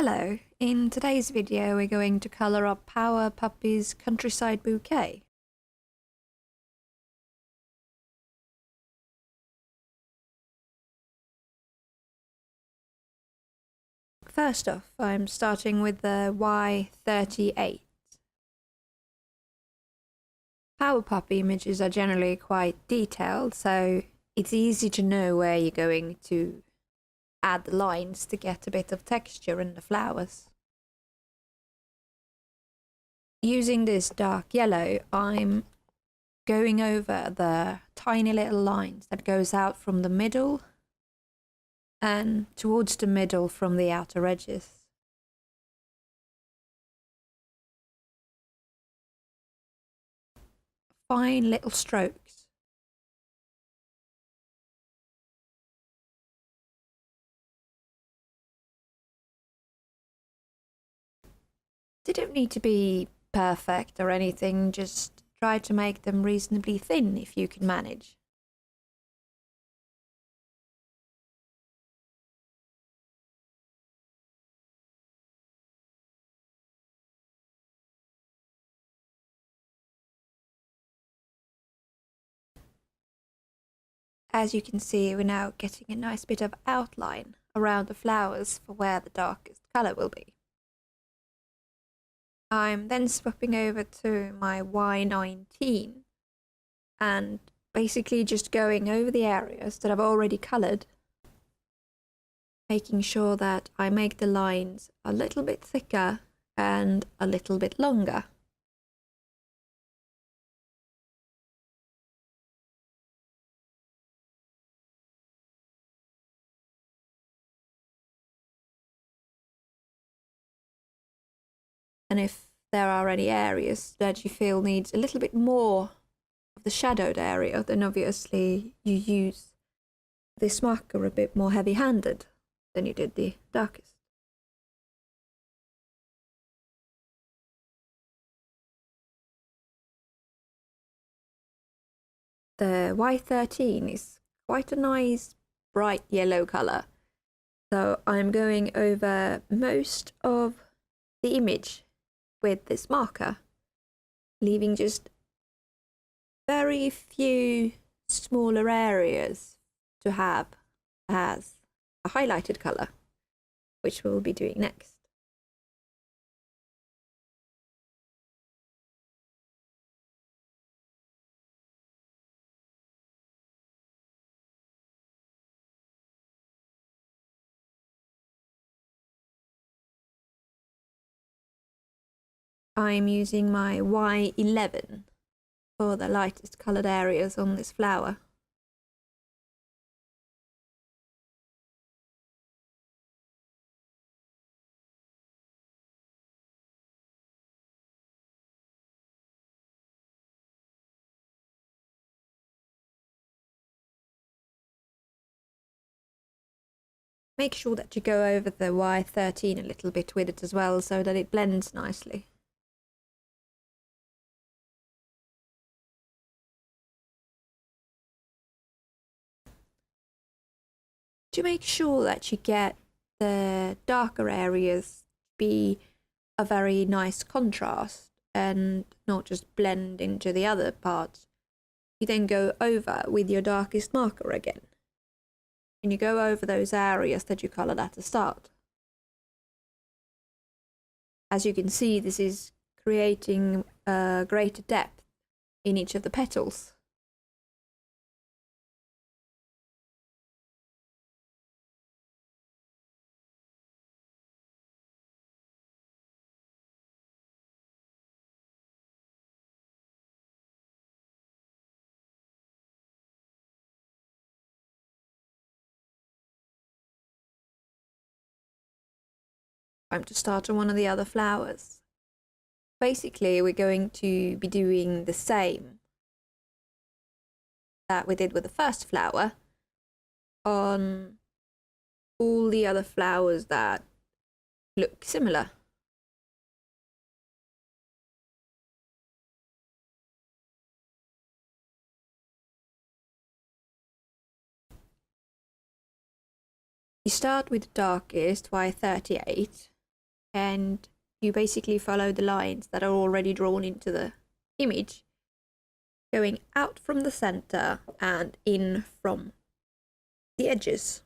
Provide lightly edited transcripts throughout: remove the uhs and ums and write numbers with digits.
Hello, in today's video we're going to colour up Power Puppy's Countryside Bouquet. First off, I'm starting with the Y38. Power Puppy images are generally quite detailed, so it's easy to know where you're going to add the lines to get a bit of texture in the flowers. Using this dark yellow, I'm going over the tiny little lines that goes out from the middle and towards the middle from the outer edges. Fine little strokes. They don't need to be perfect or anything, just try to make them reasonably thin if you can manage. As you can see, we're now getting a nice bit of outline around the flowers for where the darkest colour will be. I'm then swapping over to my Y19 and basically just going over the areas that I've already coloured, making sure that I make the lines a little bit thicker and a little bit longer. And if there are any areas that you feel needs a little bit more of the shadowed area, then obviously you use this marker a bit more heavy-handed than you did the darkest. The Y13 is quite a nice bright yellow colour, so I'm going over most of the image with this marker, leaving just very few smaller areas to have as a highlighted colour, which we'll be doing next. I'm using my Y11 for the lightest coloured areas on this flower. Make sure that you go over the Y13 a little bit with it as well, so that it blends nicely. To make sure that you get the darker areas to be a very nice contrast and not just blend into the other parts, you then go over with your darkest marker again. And you go over those areas that you coloured at the start. As you can see, this is creating a greater depth in each of the petals. Time to start on one of the other flowers. Basically, we're going to be doing the same that we did with the first flower on all the other flowers that look similar. You start with the darkest, Y38, and you basically follow the lines that are already drawn into the image, going out from the center and in from the edges.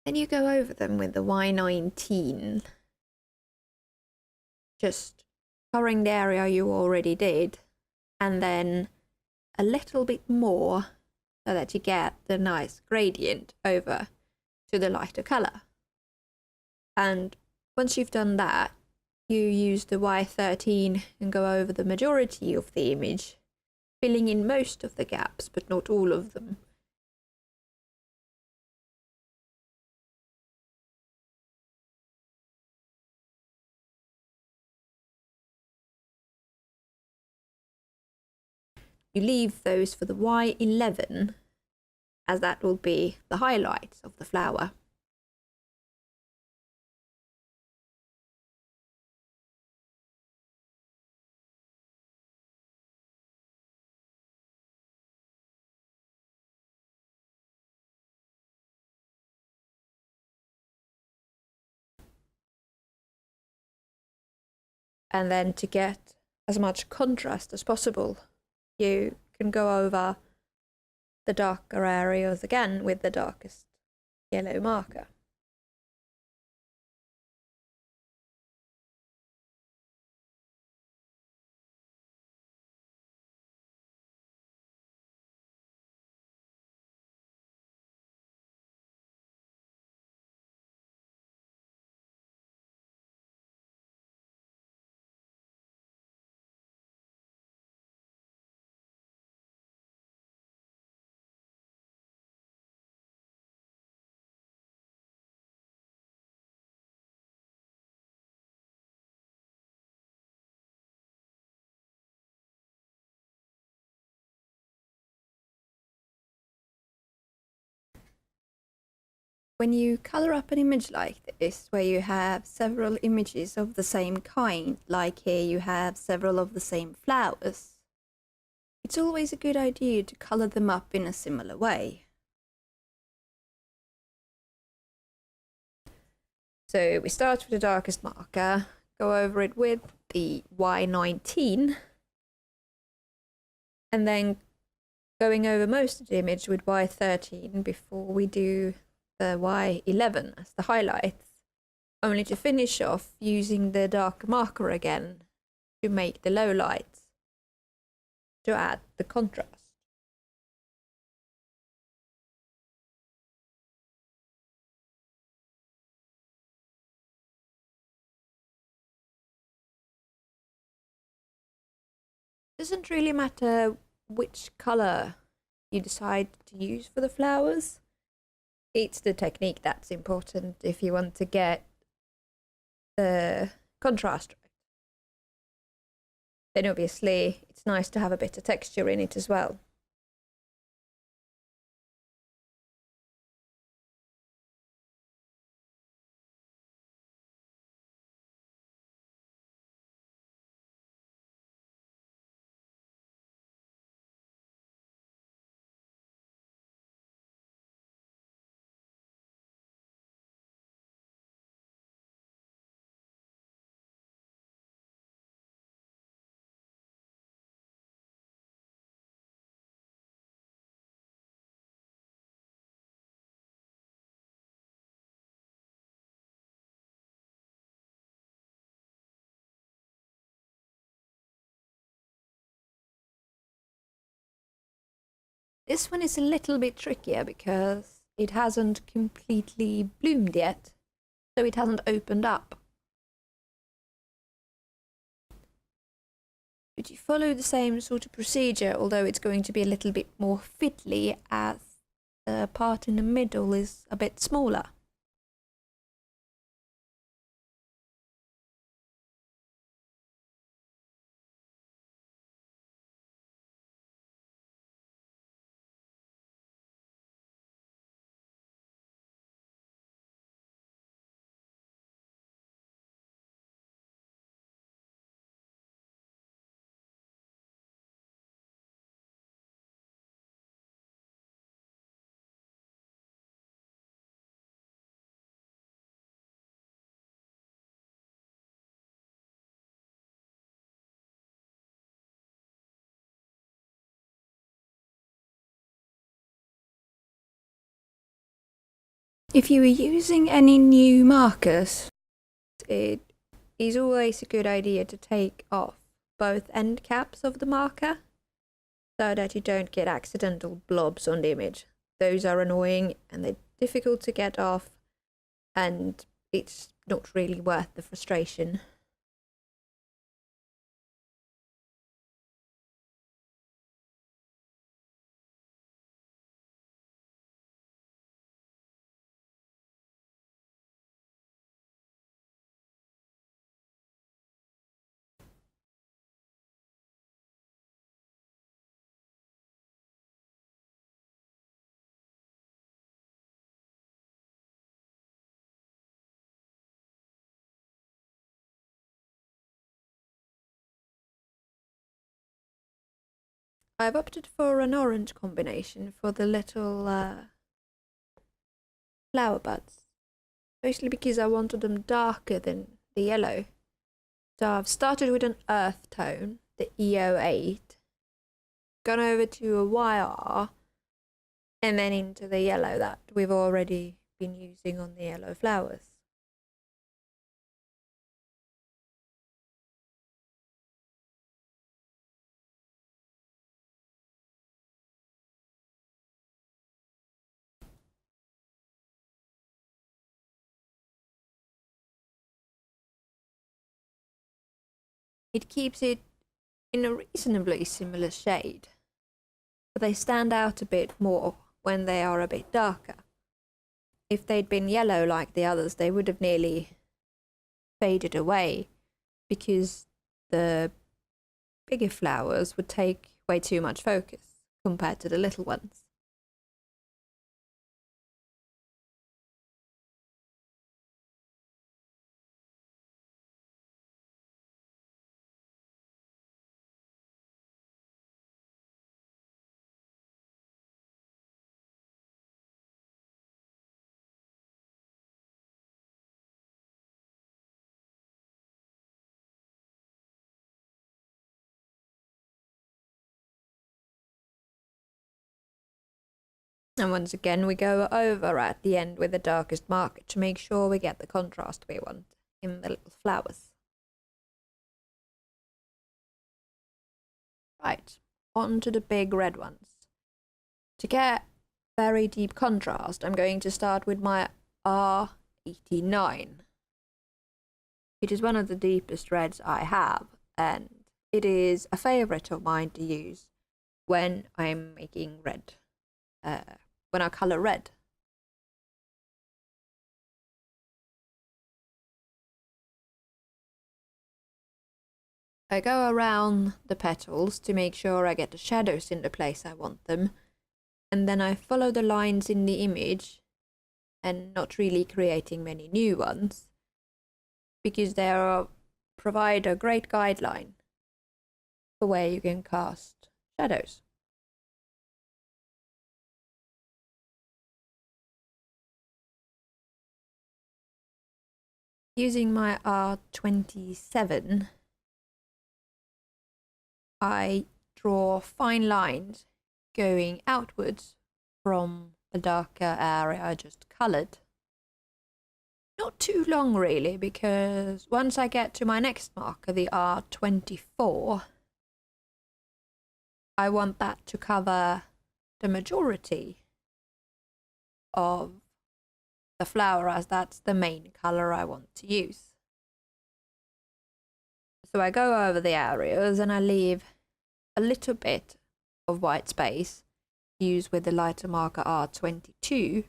Then you go over them with the Y19, just covering the area you already did, and then a little bit more so that you get the nice gradient over to the lighter color. And once you've done that, you use the Y13 and go over the majority of the image, filling in most of the gaps, but not all of them. You leave those for the Y11, as that will be the highlights of the flower. And then to get as much contrast as possible, you can go over the darker areas again with the darkest yellow marker. When you color up an image like this, where you have several images of the same kind, like here you have several of the same flowers, it's always a good idea to color them up in a similar way. So we start with the darkest marker, go over it with the Y19, and then going over most of the image with Y13 before we do the Y11 as the highlights, only to finish off using the dark marker again to make the lowlights, to add the contrast. It doesn't really matter which color you decide to use for the flowers. It's the technique that's important if you want to get the contrast right. Then obviously it's nice to have a bit of texture in it as well. This one is a little bit trickier because it hasn't completely bloomed yet, so it hasn't opened up. But you follow the same sort of procedure, although it's going to be a little bit more fiddly as the part in the middle is a bit smaller. If you were using any new markers, it is always a good idea to take off both end caps of the marker so that you don't get accidental blobs on the image. Those are annoying and they're difficult to get off, and it's not really worth the frustration. I've opted for an orange combination for the little flower buds, mostly because I wanted them darker than the yellow. So I've started with an earth tone, the EO8, gone over to a YR, and then into the yellow that we've already been using on the yellow flowers. It keeps it in a reasonably similar shade, but they stand out a bit more when they are a bit darker. If they'd been yellow like the others, they would have nearly faded away because the bigger flowers would take way too much focus compared to the little ones. And once again, we go over at the end with the darkest marker to make sure we get the contrast we want in the little flowers. Right, on to the big red ones. To get very deep contrast, I'm going to start with my R89. It is one of the deepest reds I have, and it is a favourite of mine to use when I'm making red, when I colour red. I go around the petals to make sure I get the shadows in the place I want them, and then I follow the lines in the image and not really creating many new ones because they provide a great guideline for where you can cast shadows. Using my R27, I draw fine lines going outwards from the darker area I just coloured. Not too long really, because once I get to my next marker, the R24, I want that to cover the majority of the flower, as that's the main colour I want to use. So I go over the areas and I leave a little bit of white space, use with the lighter marker R22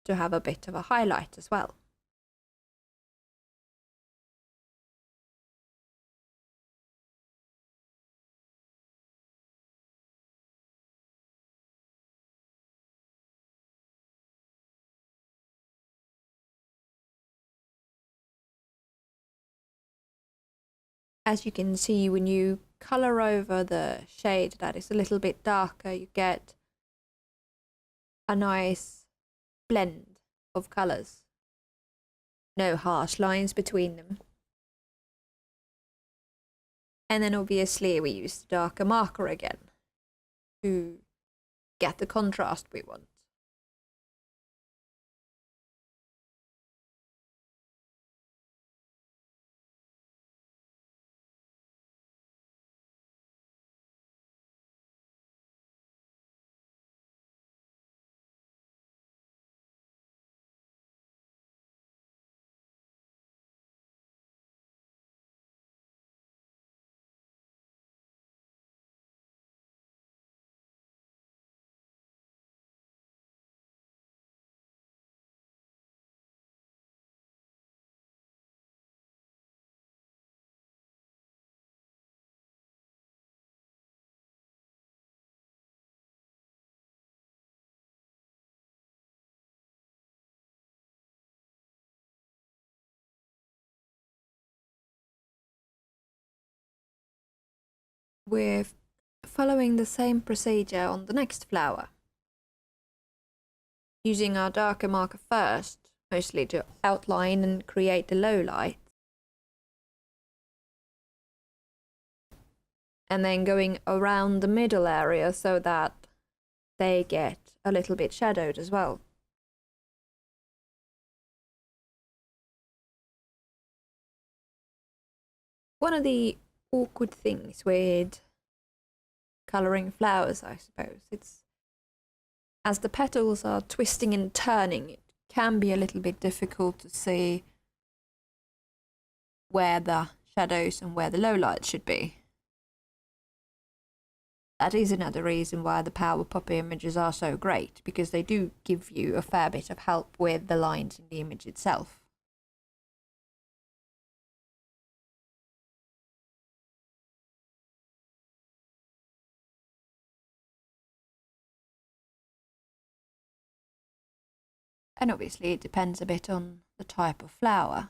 to have a bit of a highlight as well. As you can see, when you colour over the shade that is a little bit darker, you get a nice blend of colours. No harsh lines between them. And then obviously we use the darker marker again to get the contrast we want. we're following the same procedure on the next flower. Using our darker marker first, mostly to outline and create the low light. And then going around the middle area so that they get a little bit shadowed as well. One of the awkward things with colouring flowers, I suppose, it's as the petals are twisting and turning, it can be a little bit difficult to see where the shadows and where the low light should be. That is another reason why the Power Poppy images are so great, because they do give you a fair bit of help with the lines in the image itself. And obviously it depends a bit on the type of flower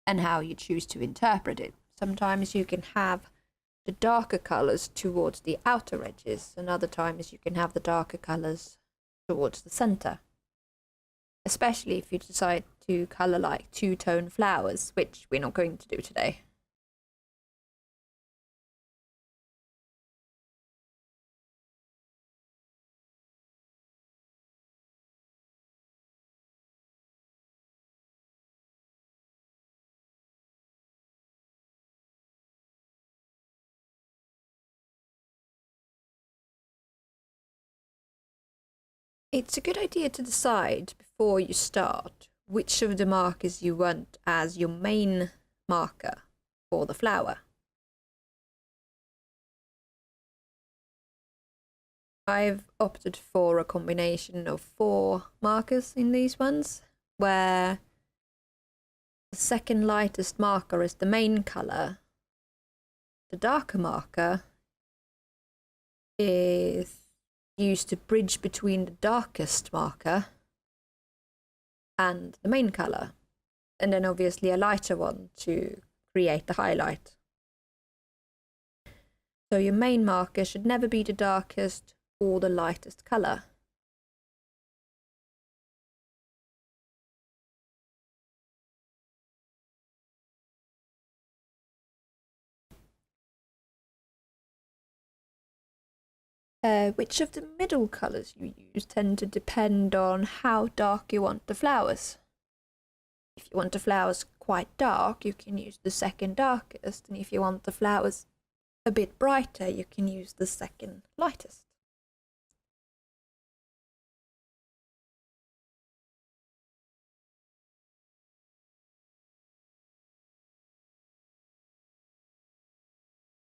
and how you choose to interpret it. Sometimes you can have the darker colours towards the outer edges, and other times you can have the darker colours towards the centre. Especially if you decide to colour like two-tone flowers, which we're not going to do today. It's a good idea to decide before you start which of the markers you want as your main marker for the flower. I've opted for a combination of 4 markers in these ones, where the second lightest marker is the main colour. The darker marker is used to bridge between the darkest marker and the main colour, and then obviously a lighter one to create the highlight. So your main marker should never be the darkest or the lightest colour. Which of the middle colours you use tend to depend on how dark you want the flowers. If you want the flowers quite dark, you can use the second darkest, and if you want the flowers a bit brighter, you can use the second lightest.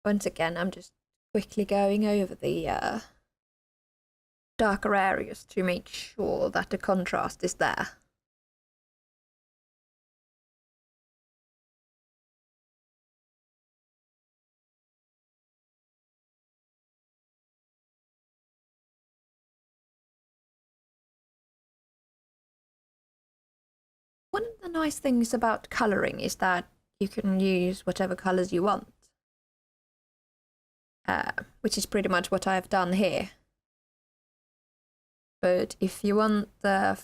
Once again, I'm just quickly going over the darker areas to make sure that the contrast is there. One of the nice things about colouring is that you can use whatever colours you want, which is pretty much what I've done here. But if you want the,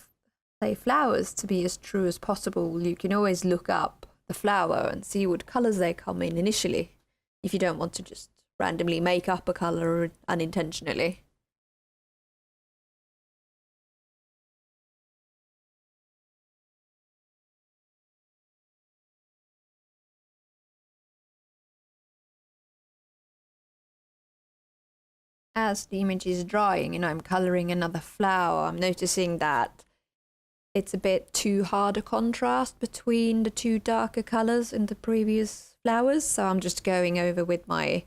say, flowers to be as true as possible, you can always look up the flower and see what colours they come in initially, if you don't want to just randomly make up a colour unintentionally. As the image is drying and I'm colouring another flower, I'm noticing that it's a bit too hard a contrast between the 2 darker colours in the previous flowers, so I'm just going over with my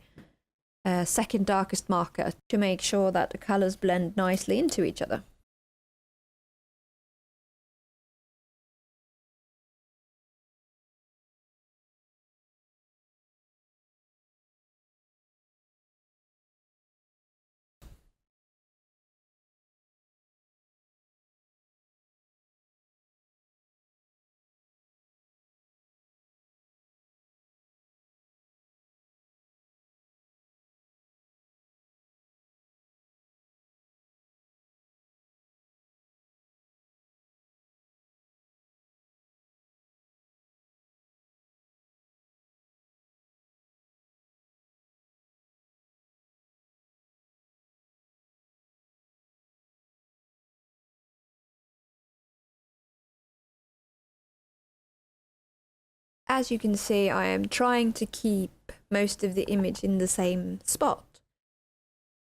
second darkest marker to make sure that the colours blend nicely into each other. as you can see, I am trying to keep most of the image in the same spot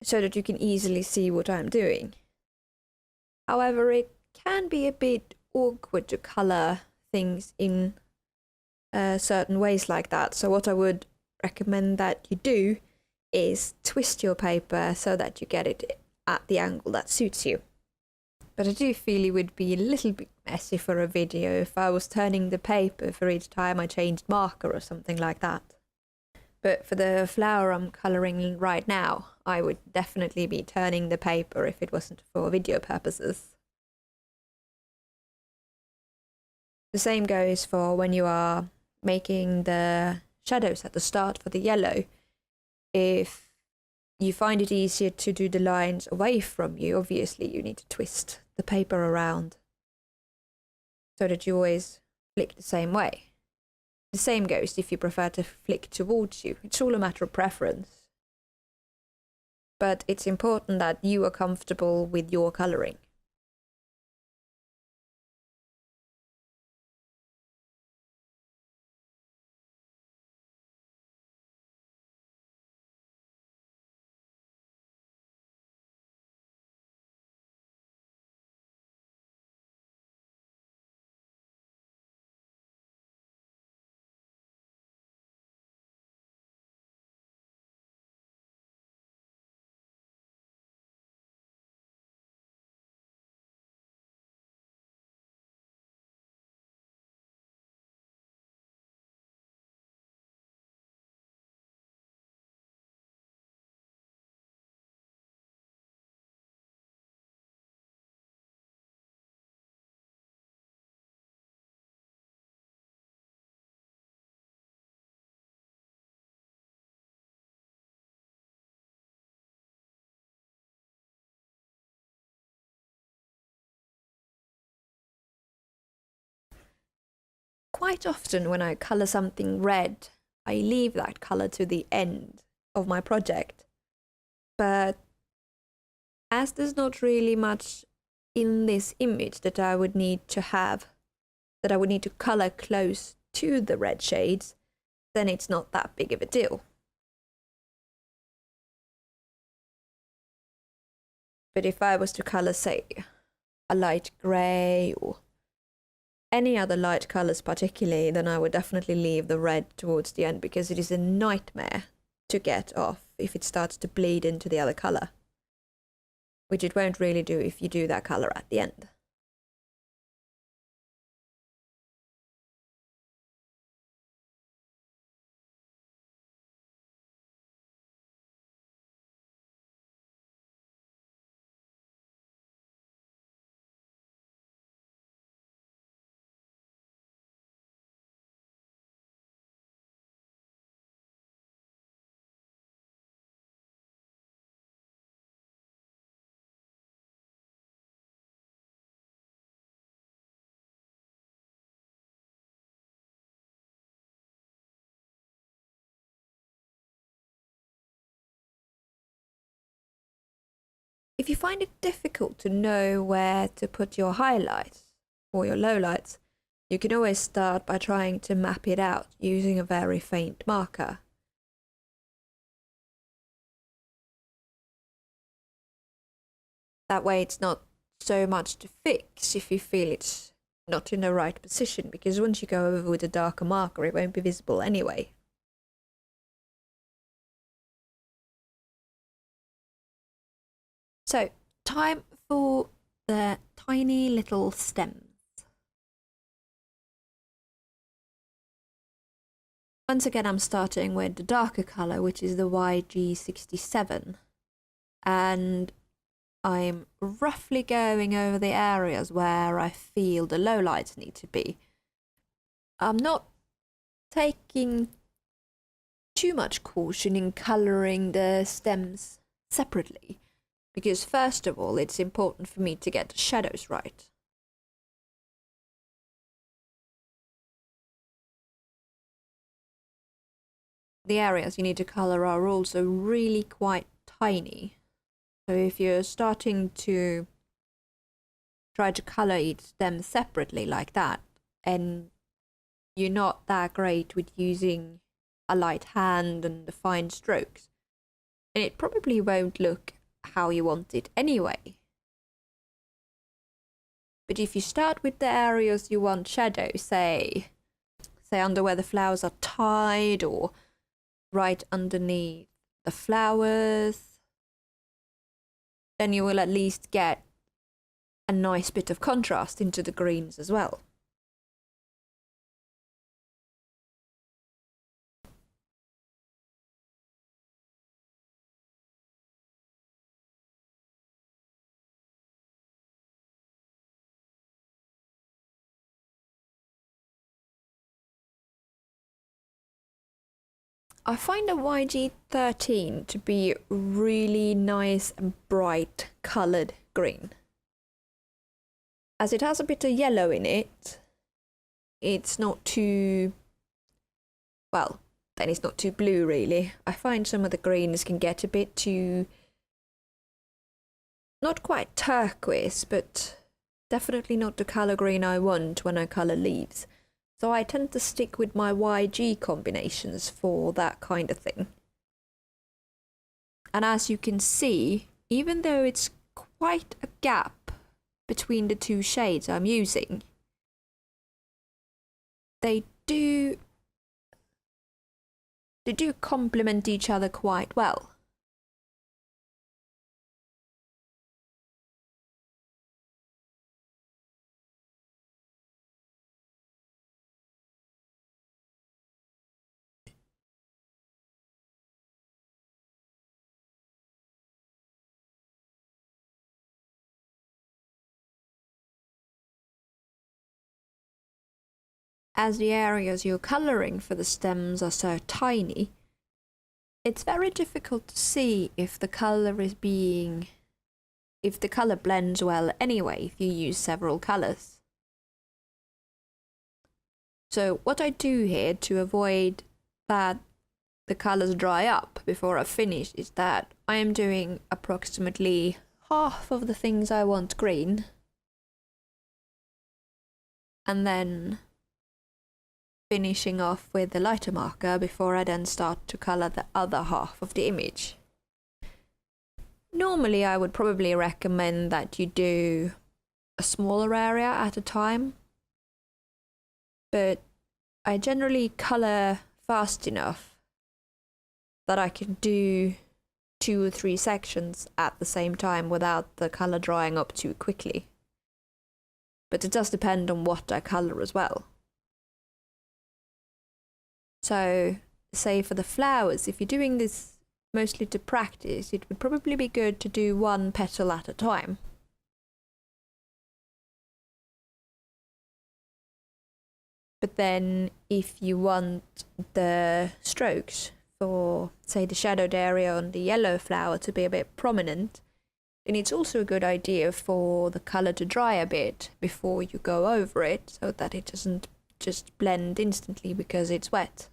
so that you can easily see what I'm doing. However, it can be a bit awkward to color things in certain ways like that. So what I would recommend that you do is twist your paper so that you get it at the angle that suits you. But I do feel it would be a little bit messy for a video if I was turning the paper for each time I changed marker or something like that. But for the flower I'm colouring right now, I would definitely be turning the paper if it wasn't for video purposes. The same goes for when you are making the shadows at the start for the yellow. If you find it easier to do the lines away from you, obviously you need to twist the paper around so that you always flick the same way. The same goes if you prefer to flick towards you. It's all a matter of preference. But it's important that you are comfortable with your colouring. Quite often when I colour something red, I leave that colour to the end of my project. But as there's not really much in this image that I would need to colour close to the red shades, then it's not that big of a deal. But if I was to colour, say, a light grey or any other light colours particularly, then I would definitely leave the red towards the end, because it is a nightmare to get off if it starts to bleed into the other colour, which it won't really do if you do that colour at the end. If you find it difficult to know where to put your highlights or your lowlights, you can always start by trying to map it out using a very faint marker. That way it's not so much to fix if you feel it's not in the right position, because once you go over with a darker marker it won't be visible anyway. So, time for the tiny little stems. Once again I'm starting with the darker colour, which is the YG67, and I'm roughly going over the areas where I feel the lowlights need to be. I'm not taking too much caution in colouring the stems separately, because first of all it's important for me to get the shadows right. The areas you need to colour are also really quite tiny. So if you're starting to try to colour each stem separately like that, and you're not that great with using a light hand and the fine strokes. And it probably won't look how you want it anyway. But if you start with the areas you want shadow, say under where the flowers are tied or right underneath the flowers, then you will at least get a nice bit of contrast into the greens as well. I find a YG13 to be really nice and bright coloured green. As it has a bit of yellow in it, it's not too, well, then it's not too blue really. I find some of the greens can get a bit too, not quite turquoise, but definitely not the colour green I want when I colour leaves. So I tend to stick with my YG combinations for that kind of thing. And as you can see, even though it's quite a gap between the two shades I'm using, they do complement each other quite well. As the areas you're colouring for the stems are so tiny, it's very difficult to see if the colour blends well anyway if you use several colours. So what I do here to avoid that the colours dry up before I finish is that I am doing approximately half of the things I want green, and then finishing off with the lighter marker before I then start to colour the other half of the image. Normally I would probably recommend that you do a smaller area at a time, but I generally colour fast enough that I can do 2 or 3 sections at the same time without the colour drying up too quickly. But it does depend on what I colour as well. So, say for the flowers, if you're doing this mostly to practice, it would probably be good to do 1 petal at a time. But then, if you want the strokes for, say, the shadowed area on the yellow flower to be a bit prominent, then it's also a good idea for the colour to dry a bit before you go over it, so that it doesn't just blend instantly because it's wet.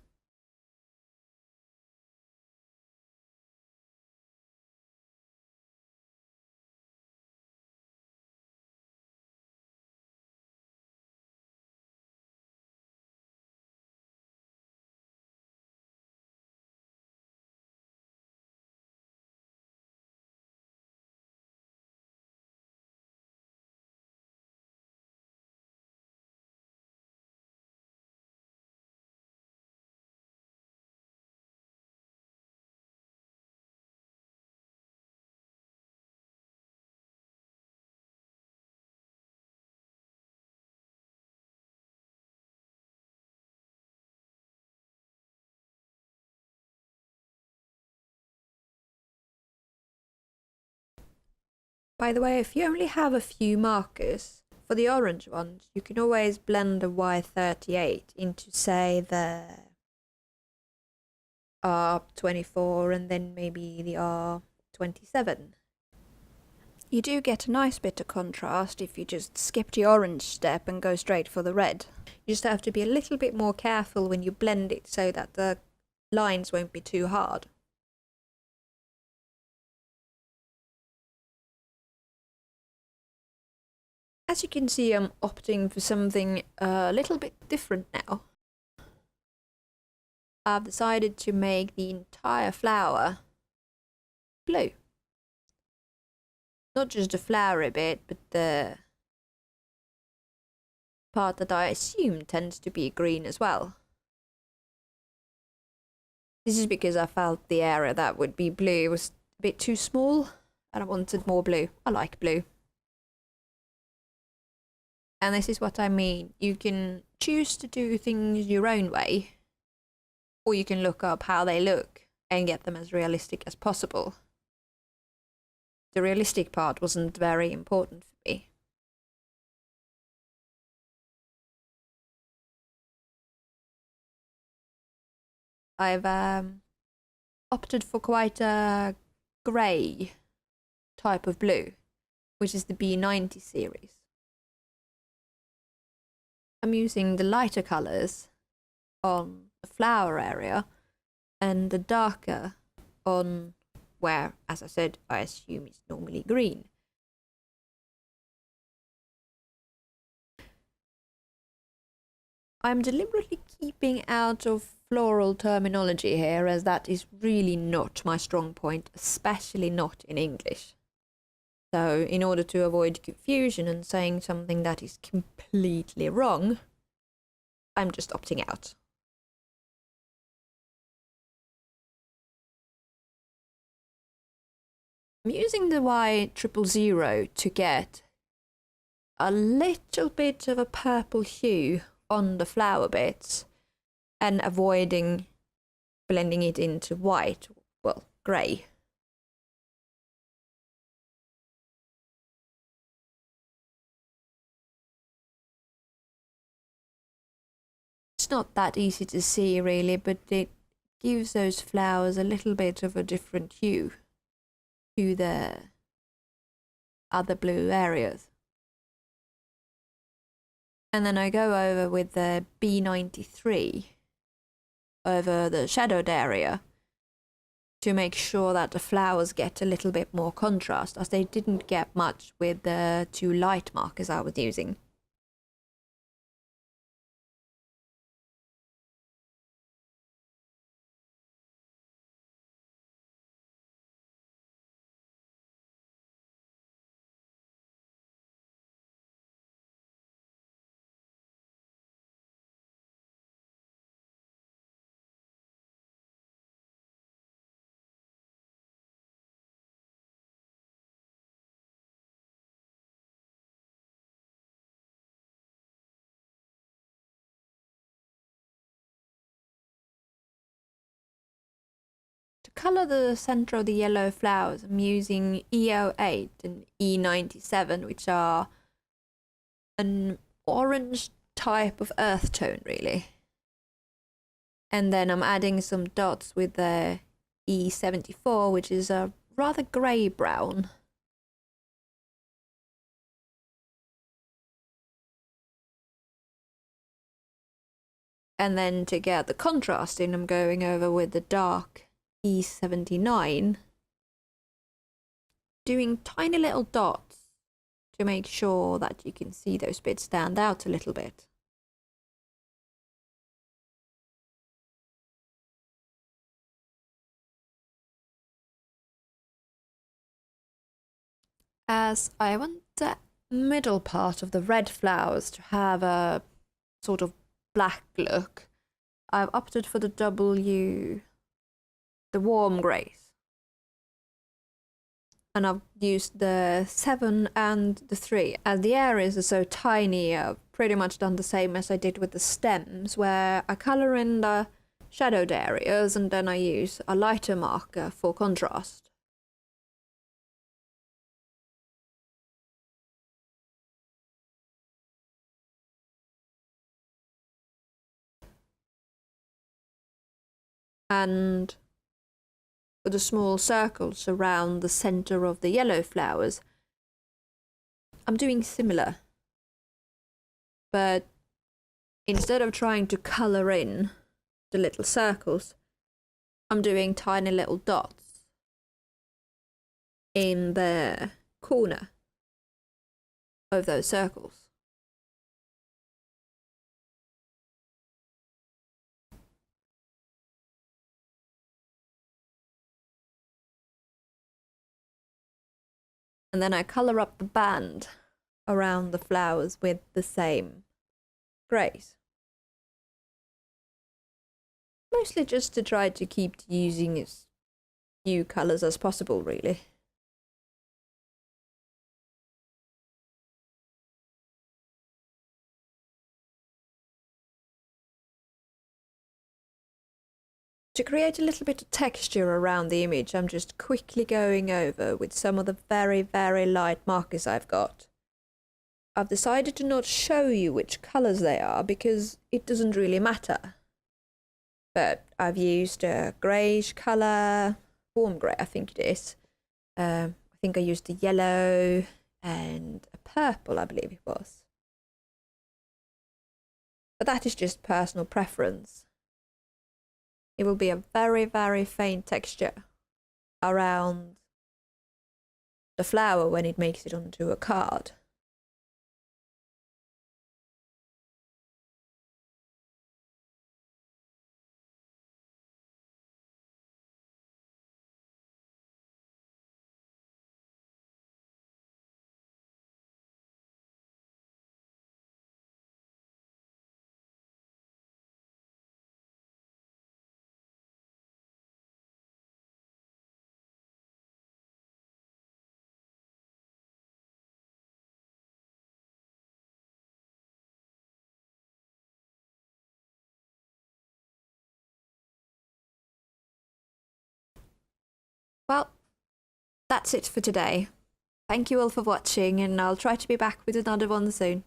By the way, if you only have a few markers, for the orange ones, you can always blend the Y38 into, say, the R24 and then maybe the R27. You do get a nice bit of contrast if you just skip the orange step and go straight for the red. You just have to be a little bit more careful when you blend it so that the lines won't be too hard. As you can see, I'm opting for something a little bit different now. I've decided to make the entire flower blue. Not just the flowery bit, but the part that I assume tends to be green as well. This is because I felt the area that would be blue was a bit too small and I wanted more blue. I like blue. And this is what I mean. You can choose to do things your own way, or you can look up how they look and get them as realistic as possible. The realistic part wasn't very important for me. I've opted for quite a grey type of blue, which is the B90 series. I'm using the lighter colours on the flower area and the darker on where, as I said, I assume it's normally green. I'm deliberately keeping out of floral terminology here, as that is really not my strong point, especially not in English. So, in order to avoid confusion and saying something that is completely wrong, I'm just opting out. I'm using the Y000 to get a little bit of a purple hue on the flower bits and avoiding blending it into white, well, grey. It's not that easy to see really, but it gives those flowers a little bit of a different hue to the other blue areas. And then I go over with the B93 over the shadowed area to make sure that the flowers get a little bit more contrast, as they didn't get much with the two light markers I was using. To colour the centre of the yellow flowers, I'm using E08 and E97, which are an orange type of earth tone, really. And then I'm adding some dots with the E74, which is a rather grey-brown. And then to get the contrast in, I'm going over with the dark E79, doing tiny little dots to make sure that you can see those bits stand out a little bit. As I want the middle part of the red flowers to have a sort of black look, I've opted for the warm greys. And I've used the 7 and the 3. As the areas are so tiny, I've pretty much done the same as I did with the stems, where I colour in the shadowed areas and then I use a lighter marker for contrast. And for the small circles around the centre of the yellow flowers, I'm doing similar. But instead of trying to colour in the little circles, I'm doing tiny little dots in the corner of those circles. And then I colour up the band around the flowers with the same greys. Mostly just to try to keep using as few colours as possible, really. To create a little bit of texture around the image, I'm just quickly going over with some of the very, very light markers I've got. I've decided to not show you which colours they are because it doesn't really matter. But I've used a greyish colour, warm grey I think it is. I think I used a yellow and a purple, I believe it was. But that is just personal preference. It will be a very, very faint texture around the flower when it makes it onto a card. Well, that's it for today. Thank you all for watching, and I'll try to be back with another one soon.